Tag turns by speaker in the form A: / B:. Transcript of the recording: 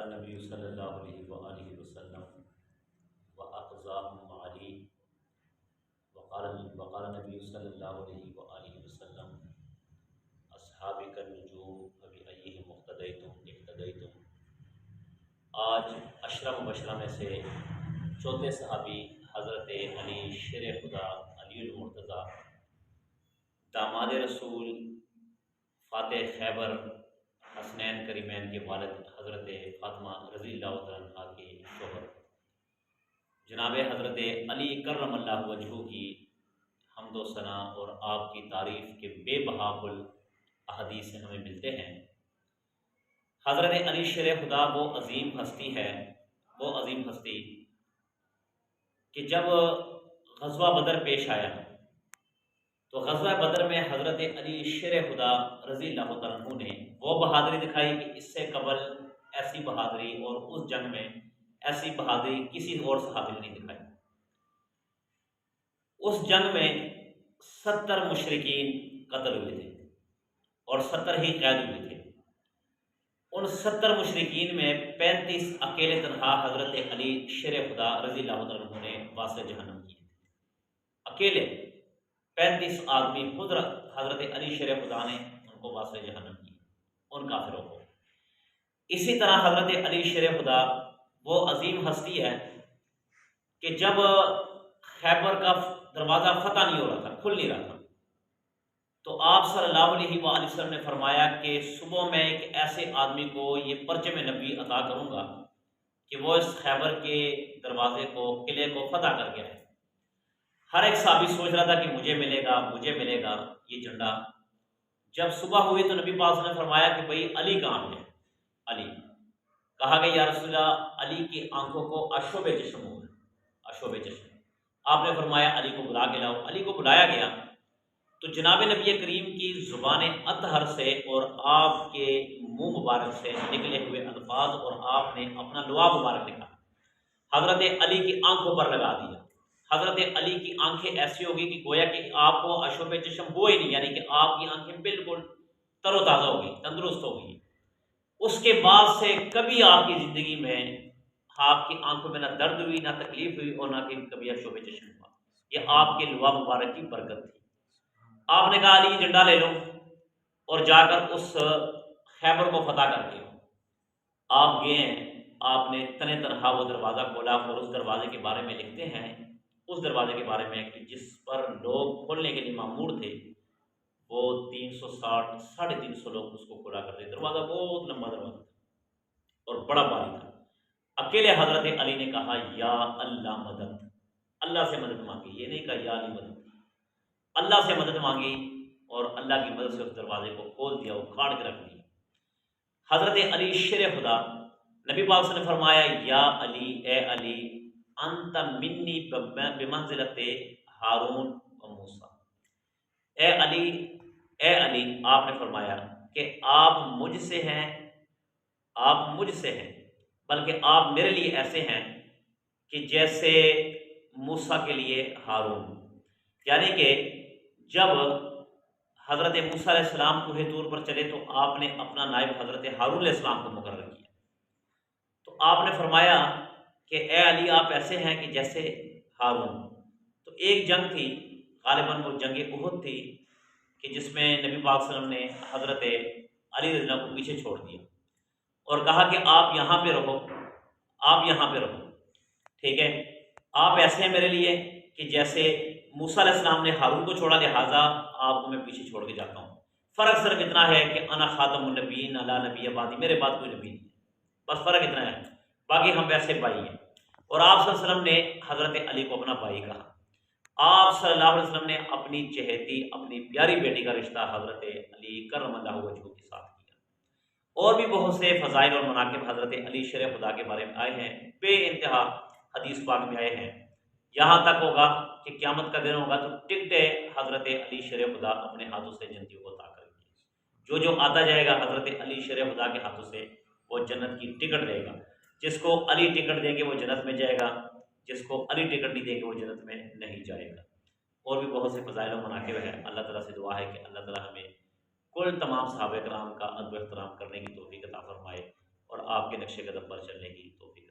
A: नबी सल्लल्लाहु अलैहि वसल्लम व अक़ज़ाहुम अली वक़ाल नबी सल्लल्लाहु अलैहि वसल्लम अस्हाबी कन्नुजूम फबिअय्यिहिम मुक़्तदैतुम इक़्तदैतुम। आज अशरम मुबशरा में से चौथे सहाबी हज़रत अली शेर खुदा अलीउल मुर्तज़ा दामाद रसूल फ़ातिह खैबर हसनैन करीमैन के वालिद हज़रत फ़ातिमा रज़ियल्लाहु तआला अन्हा के शोहर जनाब हज़रत अली कर्रमल्लाहु वजहू की हम्द व सना और आपकी तारीफ़ के बेबहाकुल अहदीस से हमें मिलते हैं। हज़रत अली शेर खुदा वो अज़ीम हस्ती है, वो अज़ीम हस्ती कि जब ग़ज़वा बदर पेश आया तो ग़ज़वा बदर में हज़रत अली शेर खुदा रज़ियल्लाहु तआला अन्हु ने वो बहादुरी दिखाई कि इससे कबल ऐसी बहादुरी और उस जंग में ऐसी बहादुरी किसी और सहाबी ने नहीं दिखाई। उस जंग में 70 मुशरिकीन कत्ल हुए थे और 70 ही कैद हुए थे। उन 70 मुशरिकीन में 35 अकेले तनहा हज़रत अली शेर खुदा रज़ियल्लाहु तआला अन्हु ने वासिल जहन्नम किए। अकेले 35 आदमी खुद हज़रत अली शेर खुदा ने उनको वासिल जहन्नम किए, उन काफिरों को। इसी तरह हज़रत अली शेर खुदा वो अजीम हस्ती है कि जब खैबर का दरवाज़ा फतह नहीं हो रहा था, खुल नहीं रहा था, तो आप सल्लल्लाहु अलैहि वसल्लम ने फरमाया कि सुबह मैं एक ऐसे आदमी को ये परचम नबी अता करूँगा कि वो इस खैबर के दरवाज़े को, किले को फतह करके आए। हर एक साहबी सोच रहा था कि मुझे मिलेगा ये झंडा। जब सुबह हुई तो नबी पाक ने फरमाया कि भाई अली कहाँ है? अली। कहा कि या रसूलल्लाह, अली की आंखों को अशोब चश्म हो गए, अशोब चश्म। आपने फरमाया अली को बुला के लाओ। अली को बुलाया गया तो जनाब नबी करीम की ज़ुबान अतहर से और आपके मुंह मुबारक से निकले हुए अल्फाज और आपने अपना लुआ मुबारक लिखा, हज़रत अली की आंखों पर लगा दिया। हज़रत अली की आंखें ऐसी होगी कि गोया कि आपको अशोब चश्म हो ही नहीं, यानी कि आपकी आंखें बिल्कुल तरोताज़ा हो गई, तंदुरुस्त हो गई। उसके बाद से कभी आपकी ज़िंदगी में आपकी आंखों में ना दर्द हुई, ना तकलीफ हुई और ना कि कभी अशोब चश्म हुआ। ये आपके लुआ मुबारक की बरकत थी। आपने कहा अली झंडा ले लो और जाकर उस खैबर को फतह करके आओ। आप गए हैं, आपने तने तनहा वो दरवाज़ा खोला और उस दरवाजे के बारे में लिखते हैं, उस दरवाजे के बारे में कि जिस पर लोग खोलने के लिए मामूर थे वो 360 साढ़े 300 लोग उसको खोला करते। दरवाज़ा बहुत लंबा दरवाज़ा था और बड़ा भारी था। अकेले हज़रत अली ने कहा या अल्लाह मदद, अल्लाह से मदद मांगी। ये नहीं कहा या अली मदद, अल्लाह से मदद मांगी और अल्लाह की मदद से उस दरवाजे को खोल दिया, उखाड़ के रख दिया। हज़रत अली शेर खुदा, नबी पाक ने फरमाया या अली, ए अली, अंत मिन्नी बिमंज़िलते हारून व मूसा। ए अली, ए अली, आपने फरमाया कि आप मुझसे हैं, आप मुझसे हैं, बल्कि आप मेरे लिए ऐसे हैं कि जैसे मूसा के लिए हारून। यानी कि जब हज़रत मूसा अलैहिस्सलाम कोहे तूर पर चले तो आपने अपना नायब हज़रत हारून अलैहिस्सलाम को मुकर्रर किया। तो आपने फरमाया कि ए अली, आप ऐसे हैं कि जैसे हारून। तो एक जंग थी, गालिबन वो जंग उहुद थी, कि जिसमें नबी पाक सल्लल्लाहु अलैहि वसल्लम ने हज़रत अली रज़ी अल्लाह को पीछे छोड़ दिया और कहा कि आप यहाँ पे रहो, आप यहाँ पे रहो, ठीक है। आप ऐसे हैं मेरे लिए कि जैसे मूसा अलैहिस्सलाम ने हारून को छोड़ा, लिहाजा आपको मैं पीछे छोड़ के जाता हूँ। फ़र्क सिर्फ इतना है कि अना खातमुन नबीय्यीन ला नबी बादी, मेरे बाद कोई नबी नहीं, बस फ़र्क इतना है, बाकी हम वैसे भाई हैं। और आप सल्लल्लाहु अलैहि वसल्लम ने हज़रत अली को अपना भाई कहा। आप सल्लल्लाहु अलैहि वसल्लम ने अपनी चहेती, अपनी प्यारी बेटी का रिश्ता हज़रत अली कर्रमल्लाहु वजहू के साथ किया। और भी बहुत से फ़ज़ाइल और मनाक़िब हज़रत अली शेर खुदा के बारे में आए हैं, बेइंतहा हदीस पाक में आए हैं। यहाँ तक होगा कि क़यामत का दिन होगा तो टिकटें हज़रत अली शेर खुदा अपने हाथों से जन्नतियों को अता करेंगे। जो आता जाएगा हज़रत अली शेर खुदा के हाथों से वो जन्नत की टिकट लेगा। जिसको अली टिकट देंगे वो जन्नत में जाएगा, जिसको अली टिकट नहीं देंगे वो जन्नत में नहीं जाएगा। और भी बहुत से फ़ज़ाइल और मनाक़िब हैं। अल्लाह ताला से दुआ है कि अल्लाह ताला हमें कुल तमाम सहाबा किराम का अदब एहतराम करने की तौफ़ीक़ अता फ़रमाए और आप आपके नक्शे कदम पर चलने की तौफीक